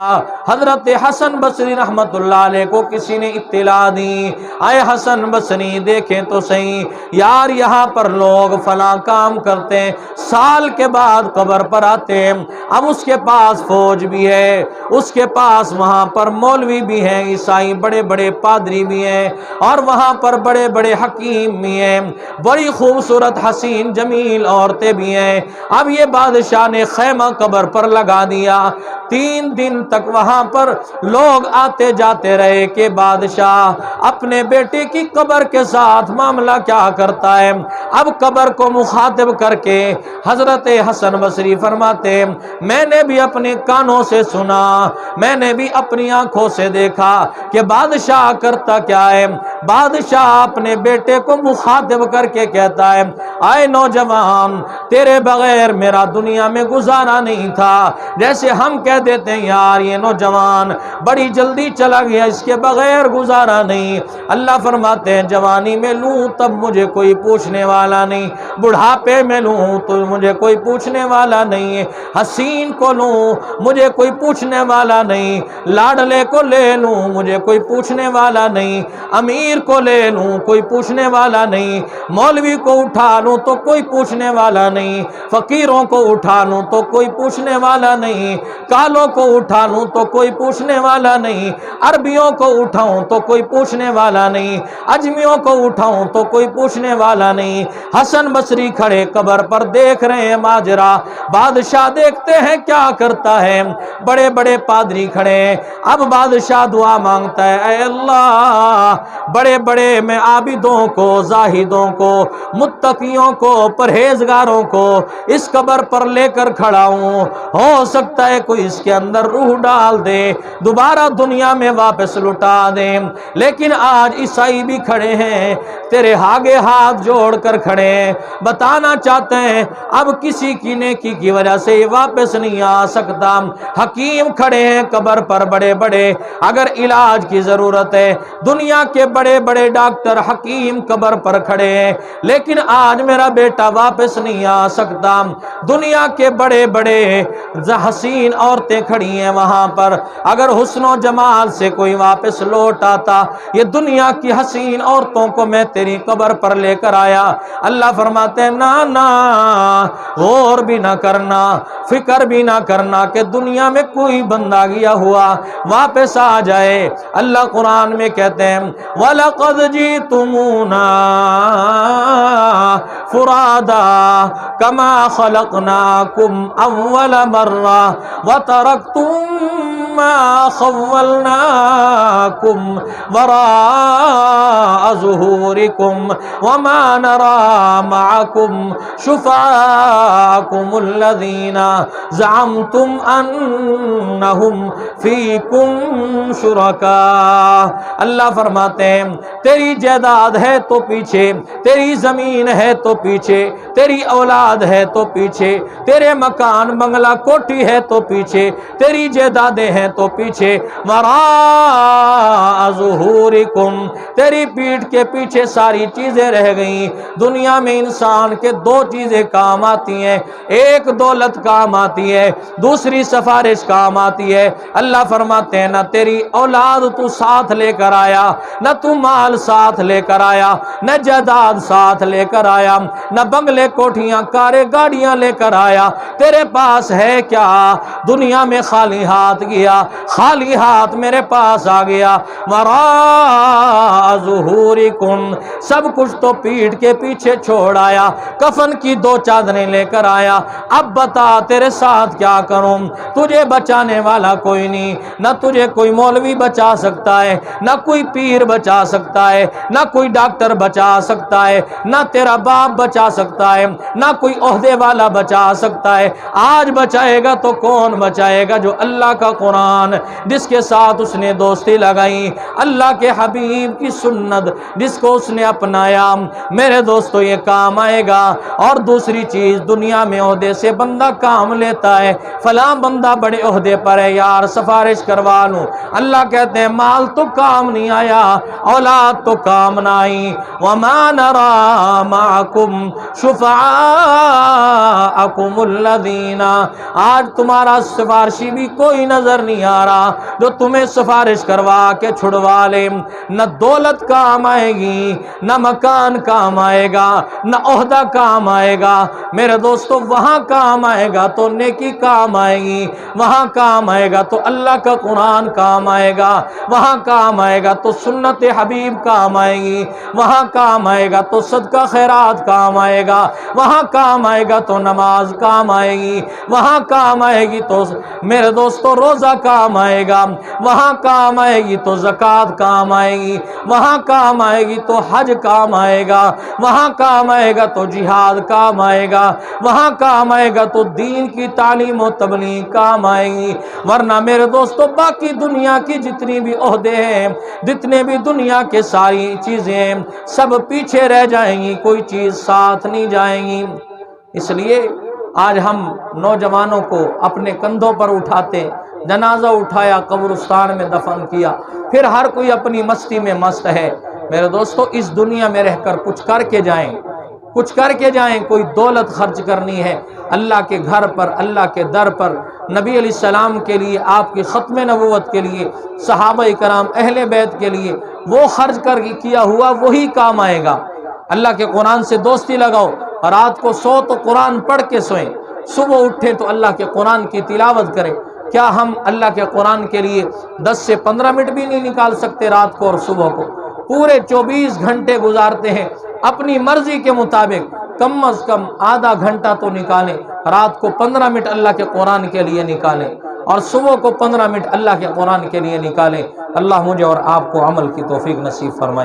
حضرت حسن بصری رحمت اللہ علیہ کو کسی نے اطلاع دی، اے حسن بصری دیکھیں تو صحیح یار، یہاں پر لوگ فلاں کام کرتے ہیں، سال کے بعد قبر پر آتے ہیں، اب اس کے پاس فوج بھی ہے، اس کے پاس وہاں پر مولوی بھی ہیں، عیسائی بڑے بڑے پادری بھی ہیں، اور وہاں پر بڑے بڑے حکیم بھی ہیں، بڑی خوبصورت حسین جمیل عورتیں بھی ہیں۔ اب یہ بادشاہ نے خیمہ قبر پر لگا دیا، 3 دن تک وہاں پر لوگ آتے جاتے رہے کہ بادشاہ اپنے بیٹے کی قبر کے ساتھ معاملہ کیا کرتا ہے۔ اب قبر کو مخاطب کر کے حضرت حسن بصری فرماتے میں نے بھی اپنے کانوں سے سنا، میں نے بھی اپنی آنکھوں سے دیکھا کہ بادشاہ کرتا کیا ہے۔ بادشاہ اپنے بیٹے کو مخاطب کر کے کہتا ہے، اے نوجوان تیرے بغیر میرا دنیا میں گزارا نہیں تھا۔ جیسے ہم کہہ دیتے ہیں یار یہ نوجوان بڑی جلدی چلا گیا، اس کے بغیر گزارا نہیں۔ اللہ فرماتے ہیں جوانی میں لوں تب مجھے کوئی پوچھنے والا نہیں، بڑھاپے میں لوں تو مجھے کوئی پوچھنے والا نہیں، حسین کو لوں مجھے کوئی پوچھنے والا نہیں، لاڈلے کو لے لوں مجھے کوئی پوچھنے والا نہیں، امیر کو لے لوں کوئی پوچھنے والا نہیں، مولوی کو اٹھا لوں تو کوئی پوچھنے والا نہیں، فقیروں کو اٹھا لوں تو کوئی پوچھنے والا نہیں، کالوں کو اٹھا لوں تو کوئی پوچھنے والا نہیں، عربیوں کو اٹھاؤں تو کوئی پوچھنے والا نہیں، اجمیوں کو اٹھاؤں تو کوئی پوچھنے والا نہیں۔ حسن بصری کھڑے قبر پر دیکھ رہے ہیں ماجرا، بادشاہ دیکھتے ہیں کیا کرتا ہے، بڑے بڑے پادری کھڑے ہیں۔ اب بادشاہ دعا مانگتا ہے، اے اللہ بڑے بڑے میں عابدوں کو، زاہدوں کو، متقیوں کو، پرہیزگاروں کو اس قبر پر لے کر کھڑا ہوں، ہو سکتا ہے کوئی اس کے اندر روح ڈال دے، دوبارہ دنیا میں واپس لٹا دے۔ لیکن آج عیسائی بھی کھڑے ہیں تیرے آگے ہاتھ جوڑ کر کھڑے ہیں، بتانا چاہتے ہیں اب کسی کی نیکی کی وجہ سے یہ واپس نہیں آ سکتا۔ حکیم کھڑے ہیں قبر پر بڑے بڑے، اگر علاج کی ضرورت ہے دنیا کے بڑے بڑے ڈاکٹر حکیم قبر پر کھڑے ہیں، لیکن آج میرا بیٹا واپس نہیں آ سکتا۔ دنیا کے بڑے بڑے حسین عورتیں کھڑی ہیں وہاں پر، اگر حسن و جمال سے کوئی واپس لوٹ آتا، یہ دنیا کی حسین عورتوں کو میں تیری قبر پر لے کر آیا۔ اللہ فرماتے ہیں نا نا، غور بھی نہ کرنا، فکر بھی نہ کرنا کہ دنیا میں کوئی بندہ گیا ہوا واپس آ جائے۔ اللہ قرآن میں کہتے ہیں وَلَقَدْ جِئْتُمُونَا فُرَادَا كَمَا خَلَقْنَاكُمْ أَوَّلَ مَرَّةٍ وَتَرَكْتُم مَّا خَوَّلْنَاكُمْ وَرَاءَ ظُهُورِكُمْ وَمَا نَرَىٰ مَعَكُمْ شُفَعَاءَكُمُ الَّذِينَ زَعَمْتُمْ أَنَّهُمْ فِيكُمْ شُرَكَاءُ۔ اللہ فرماتے ہیں تیری جائیداد ہے تو پیچھے، تیری زمین ہے تو پیچھے، تیری اولاد ہے تو پیچھے، تیرے مکان بنگلہ کوٹھی ہے تو پیچھے، تیری جائیدادیں ہیں تو پیچھے، وراء ظہورکم تیری پیٹھ کے پیچھے ساری چیزیں رہ گئیں۔ دنیا میں انسان کے 2 چیزیں کام آتی ہیں، ایک دولت کام آتی ہے، دوسری سفارش کام آتی ہے۔ اللہ فرماتے ہیں نہ تیری اولاد تو ساتھ لے کر آیا، نہ تو مال ساتھ لے کر آیا، نہ جائیداد ساتھ لے کر آیا، نہ بنگلے کوٹھیاں کاریں گاڑیاں لے کر آیا، تیرے پاس ہے کیا؟ دنیا میں خالی ہاتھ گیا، خالی ہاتھ میرے پاس آ گیا۔ وراء ظہورکم سب کچھ تو پیٹھ کے پیچھے چھوڑ آیا، کفن کی 2 چادریں لے کر آیا، اب بتا تیرے ساتھ کیا کروں؟ تجھے بچانے والا کوئی نہیں، نہ تجھے کوئی مولوی بچا سکتا ہے، نہ کوئی پیر بچا سکتا ہے، نہ کوئی ڈاکٹر بچا سکتا ہے، نہ تیرا باپ بچا سکتا ہے، نہ کوئی عہدے والا بچا سکتا ہے۔ آج بچائے گا تو کون بچائے گا؟ جو اللہ کا قرآن جس کے ساتھ اس نے دوستی لگائی، اللہ کے حبیب کی سنت جس کو اس نے اپنایا، میرے دوستو یہ کام آئے گا۔ اور دوسری چیز، دنیا میں عہدے سے بندہ کام لیتا ہے، فلاں بندہ بڑے عہدے پر ہے، یار سفارش کروا لوں، اللہ کہتے ہیں مال تو کام نہیں آیا، اولاد تو کام نہ آئی۔ وَمَا نَرَى مَعَكُمْ شُفَعَاءَكُمُ الَّذِينَ، آج تمہارا سفارشی بھی کوئی نظر نہیں آ رہا جو تمہیں سفارش کروا کے چھڑوا لے۔ نہ دولت کام آئے گی، نہ مکان کام آئے گا، نہ عہدہ کام آئے گا، میرے دوستو وہاں کام آئے گا تو نیکی کام آئے گی، وہاں کام آئے گا تو اللہ کا قرآن کام آئے گا، وہاں کام آئے گا تو سنت حبیب کام آئے گی، وہاں کام آئے گا تو صدقہ خیرات کام آئے گا، وہاں کام آئے گا تو نماز کام آئے گی، وہاں کام آئے گی تو میرے دوستو روزہ کام آئے گا، وہاں کام آئے گی تو زکوٰۃ کام آئے گی، وہاں کام آئے گی تو حج کام آئے گا، وہاں کام آئے گا تو جہاد کام آئے گا، وہاں کام آئے گا تو دین کی تعلیم و تبلیغ کام آئے گی۔ ورنہ میرے دوستو باقی دنیا کی جتنی بھی عہدے ہیں، جتنے بھی دنیا کے ساری چیزیں سب پیچھے رہ جائیں گی، کوئی چیز ساتھ نہیں جائیں گی۔ اس لیے آج ہم نوجوانوں کو اپنے کندھوں پر اٹھاتے، جنازہ اٹھایا، قبرستان میں دفن کیا، پھر ہر کوئی اپنی مستی میں مست ہے۔ میرے دوستو اس دنیا میں رہ کر کچھ کر کے جائیں، کچھ کر کے جائیں، کوئی دولت خرچ کرنی ہے اللہ کے گھر پر، اللہ کے در پر، نبی علیہ السلام کے لیے، آپ کی ختم نبوت کے لیے، صحابہ کرام اہل بیت کے لیے، وہ خرچ کر کیا ہوا وہی کام آئے گا۔ اللہ کے قرآن سے دوستی لگاؤ، رات کو سو تو قرآن پڑھ کے سوئیں، صبح اٹھے تو اللہ کے قرآن کی تلاوت کریں۔ کیا ہم اللہ کے قرآن کے لیے 10 سے 15 منٹ بھی نہیں نکال سکتے رات کو اور صبح کو؟ پورے 24 گھنٹے گزارتے ہیں، اپنی مرضی کے مطابق کم از کم آدھا گھنٹہ تو نکالیں، رات کو 15 منٹ اللہ کے قرآن کے لیے نکالیں، اور صبح کو 15 منٹ اللہ کے قرآن کے لیے نکالیں۔ اللہ مجھے اور آپ کو عمل کی توفیق نصیب فرمائے۔